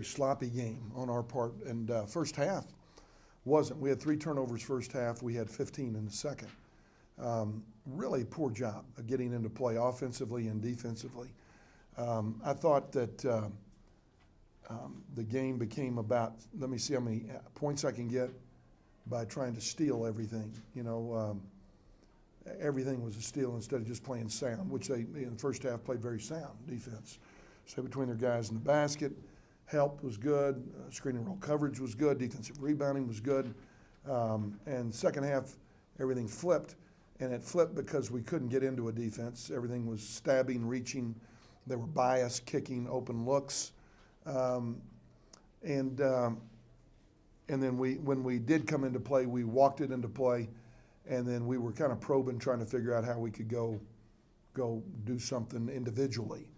very sloppy game on our part. And first half wasn't. We had 3 turnovers first half. We had 15 in the second. Really poor job of getting into play offensively and defensively. I thought that the game became about, let me see how many points I can get by trying to steal everything. You know, everything was a steal instead of just playing sound, which they, in the first half, played very sound defense. So between their guys in the basket, help was good, screen and roll coverage was good, defensive rebounding was good. And second half, everything flipped. And it flipped because we couldn't get into a defense. Everything was stabbing, reaching. They were biased, kicking, open looks. And then when we did come into play, we walked it into play. And then we were kind of probing, trying to figure out how we could go do something individually.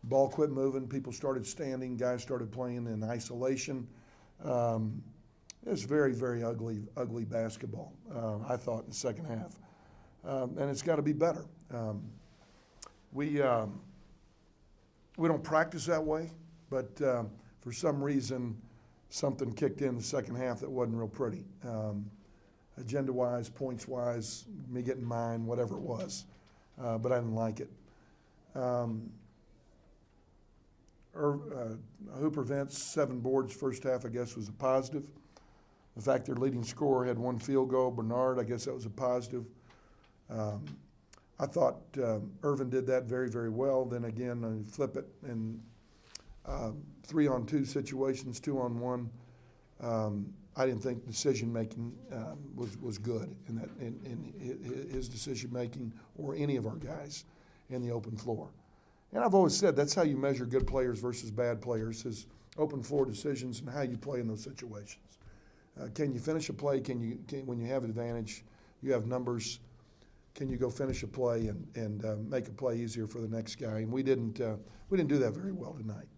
Ball quit moving. People started standing. Guys started playing in isolation. It was very, very ugly basketball, I thought, in the second half. And it's got to be better. We don't practice that way, but for some reason, something kicked in the second half that wasn't real pretty. Agenda-wise, points-wise, me getting mine, whatever it was. But I didn't like it. Hooper Vince, 7 boards first half, I guess, was a positive. The fact their leading scorer had 1 field goal, Bernard, I guess that was a positive. I thought Irvin did that very, very well. Then again, flip it in 3-on-2 situations, 2-on-1. I didn't think decision-making was good in his decision-making or any of our guys in the open floor. And I've always said that's how you measure good players versus bad players, is open floor decisions and how you play in those situations. Can you finish a play? When you have advantage, you have numbers, can you go finish a play and make a play easier for the next guy? And we didn't do that very well tonight.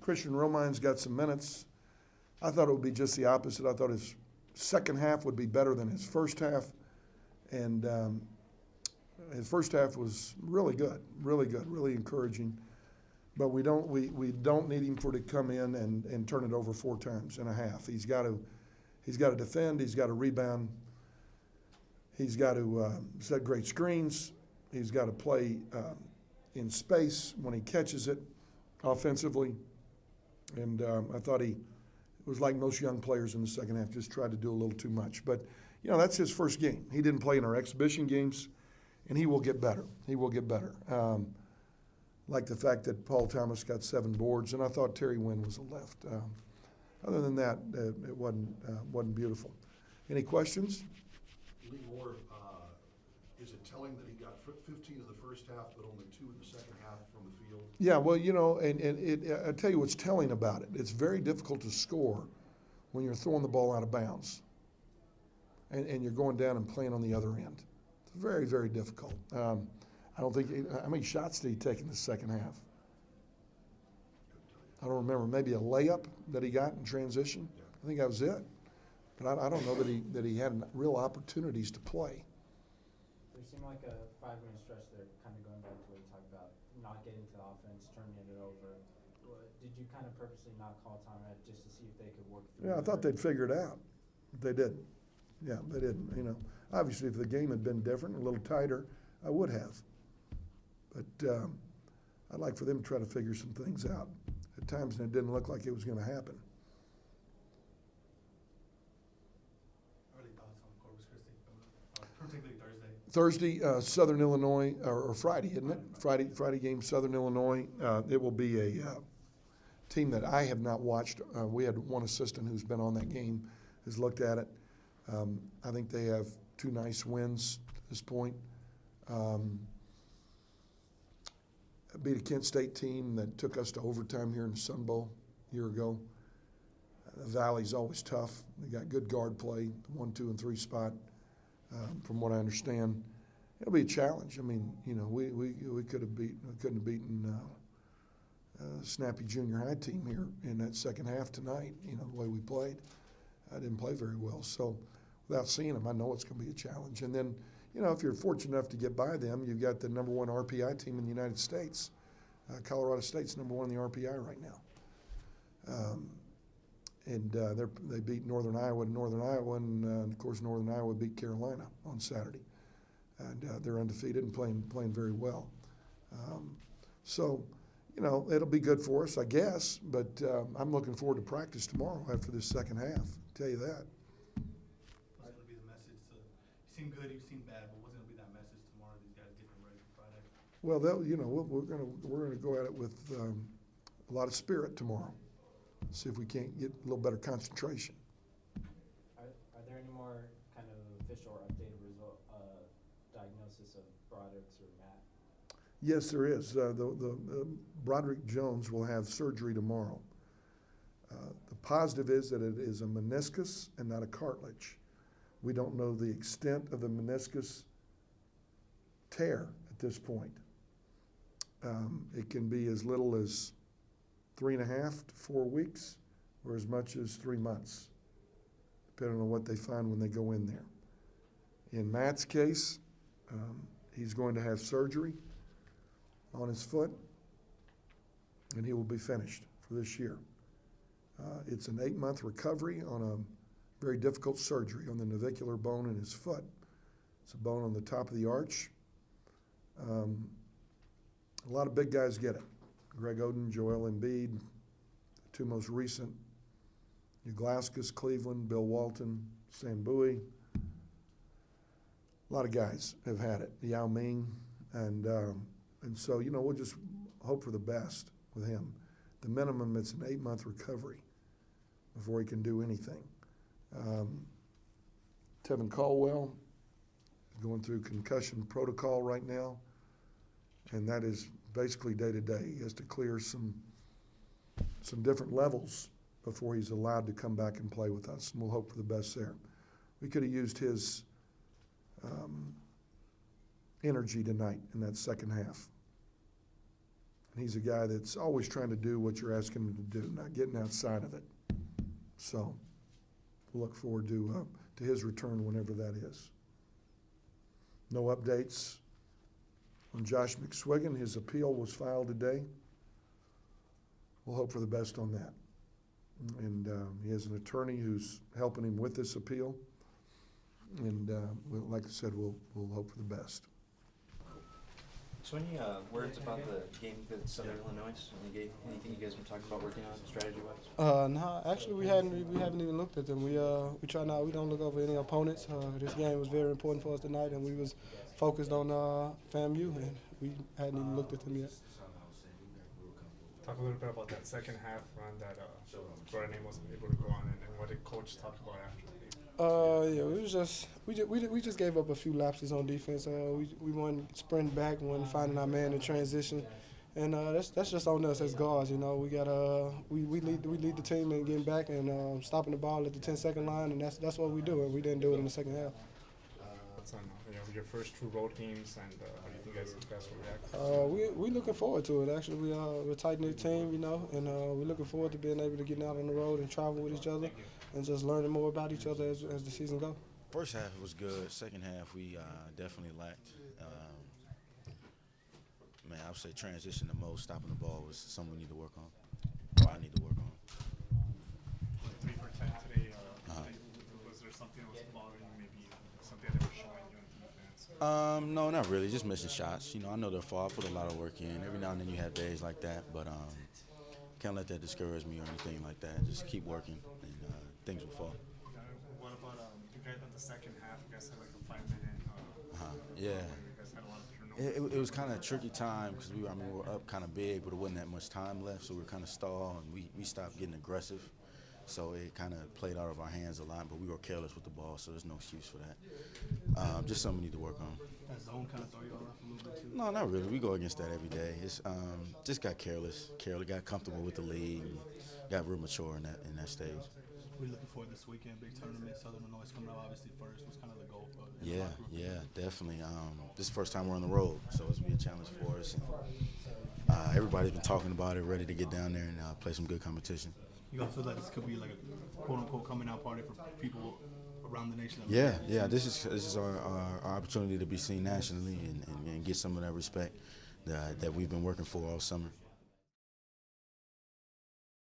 Christian Romine's got some minutes. I thought it would be just the opposite. I thought his second half would be better than his first half. And his first half was really good, really encouraging. But we don't need him to come in and turn it over 4 times in a half. He's got to defend. He's got to rebound. He's got to set great screens. He's got to play in space when he catches it offensively. And I thought he was like most young players in the second half, just tried to do a little too much. But, you know, that's his first game. He didn't play in our exhibition games, and he will get better. He will get better. Like the fact that Paul Thomas got 7 boards, and I thought Terry Wynn was a left. Other than that, it wasn't beautiful. Any questions? Lee Moore, is it telling that he got 15 in the first half, but only 2 in the second half from the field? Yeah, well, you know, and I tell you what's telling about it. It's very difficult to score when you're throwing the ball out of bounds, and you're going down and playing on the other end. It's very, very difficult. I don't think how many shots did he take in the second half? I don't remember. Maybe a layup that he got in transition. Yeah. I think that was it. But I don't know that he had real opportunities to play. There seemed like a 5-minute stretch there, kind of going back to what you talked about, not getting to the offense, turning it over. Did you kind of purposely not call timeout just to see if they could work through? Yeah, I thought they'd figure it out. They didn't. Yeah, they didn't. You know, obviously, if the game had been different, a little tighter, I would have. But I'd like for them to try to figure some things out. At times, it didn't look like it was going to happen. Early thoughts on Corpus Christi, particularly Thursday? Thursday, Southern Illinois, or Friday, isn't it? Friday game, Southern Illinois. It will be a team that I have not watched. We had one assistant who's been on that game, has looked at it. I think they have 2 nice wins at this point. Beat a Kent State team that took us to overtime here in the Sun Bowl a year ago. The Valley's always tough. They got good guard play, the 1, 2, and 3 spot, from what I understand. It'll be a challenge. I mean, you know, we couldn't have beaten snappy junior high team here in that second half tonight, you know, the way we played. I didn't play very well. So without seeing them, I know it's going to be a challenge. And then, you know, if you're fortunate enough to get by them, you've got the #1 RPI team in the United States. Colorado State's number 1 in the RPI right now. They beat Northern Iowa in Northern Iowa, and of course Northern Iowa beat Carolina on Saturday. And they're undefeated and playing very well. So, you know, it'll be good for us, I guess, but I'm looking forward to practice tomorrow after this second half, tell you that. What's going to be the message? You've seen good, you've seen bad, but what's going to be that message tomorrow? These guys getting ready for Friday. Well, we're gonna go at it with a lot of spirit tomorrow. See if we can't get a little better concentration. Are there any more kind of official or updated diagnosis of Broderick's or Matt? Yes, there is. Broderick Jones will have surgery tomorrow. The positive is that it is a meniscus and not a cartilage. We don't know the extent of the meniscus tear at this point. It can be as little as 3.5 to 4 weeks, or as much as 3 months, depending on what they find when they go in there. In Matt's case, he's going to have surgery on his foot, and he will be finished for this year. It's an 8-month recovery on a very difficult surgery on the navicular bone in his foot. It's a bone on the top of the arch. A lot of big guys get it. Greg Oden, Joel Embiid, the 2 most recent, Uglauskas, Cleveland, Bill Walton, Sam Bowie. A lot of guys have had it, Yao Ming, and so, you know, we'll just hope for the best with him. The minimum, it's an 8-month recovery before he can do anything. Tevin Caldwell is going through concussion protocol right now, and that is basically day to day. He has to clear some different levels before he's allowed to come back and play with us, and we'll hope for the best there. We could have used his energy tonight in that second half. And he's a guy that's always trying to do what you're asking him to do, not getting outside of it. So we'll look forward to his return whenever that is. No updates on Josh McSwiggan. His appeal was filed today. We'll hope for the best on that. And he has an attorney who's helping him with this appeal. And like I said, we'll hope for the best. So any words about the game against Southern Illinois? Anything you guys been talking about working on strategy-wise? No, actually we haven't even looked at them. We try not. We don't look over any opponents. This game was very important for us tonight, and we was focused on FAMU, and we hadn't even looked at them yet. Talk a little bit about that second half run that Jordan wasn't able to go on, and what did Coach talk about after the game? Yeah, it was just we just gave up a few lapses on defense. We weren't sprint back, we weren't finding our man in transition, and that's just on us as guards. You know, we lead the team in getting back and stopping the ball at the 10-second line, and that's what we do. And we didn't do it in the second half. What's on your first 2 road games, and how do you think you guys will react? We're looking forward to it. Actually, we're a tight-knit team, you know, and we're looking forward to being able to get out on the road and travel with each other, and just learning more about each other as the season goes. First half was good. Second half, we definitely lacked. I would say transition the most. Stopping the ball was something we need to work on, or I need to work on. 3 for 10 today. Was there something that was bothering you, maybe something that was showing you in defense? No, not really. Just missing shots. You know, I know they're far. I put a lot of work in. Every now and then you have days like that, but can't let that discourage me or anything like that. Just keep working, and things will fall. What about you guys in the second half? You guys had like a 5-minute. Yeah. You guys had a lot of turnovers. It was kind of a tricky time because we were up kind of big, but it wasn't that much time left, so we were kind of stalled, and we stopped getting aggressive. So it kind of played out of our hands a lot, but we were careless with the ball, so there's no excuse for that. Just something we need to work on. That zone kind of throw you off a little bit too? No, not really. We go against that every day. It's just got careless. Got comfortable with the lead, and got real mature in that stage. We're looking forward this weekend, big tournament. Southern Illinois coming out obviously first. What's kind of the goal for the locker room? Yeah, definitely. This is the first time we're on the road, so it's gonna be a challenge for us. And, everybody's been talking about it, ready to get down there and play some good competition. You guys feel like this could be like a quote-unquote coming out party for people around the nation? Yeah. This is our opportunity to be seen nationally and get some of that respect that we've been working for all summer.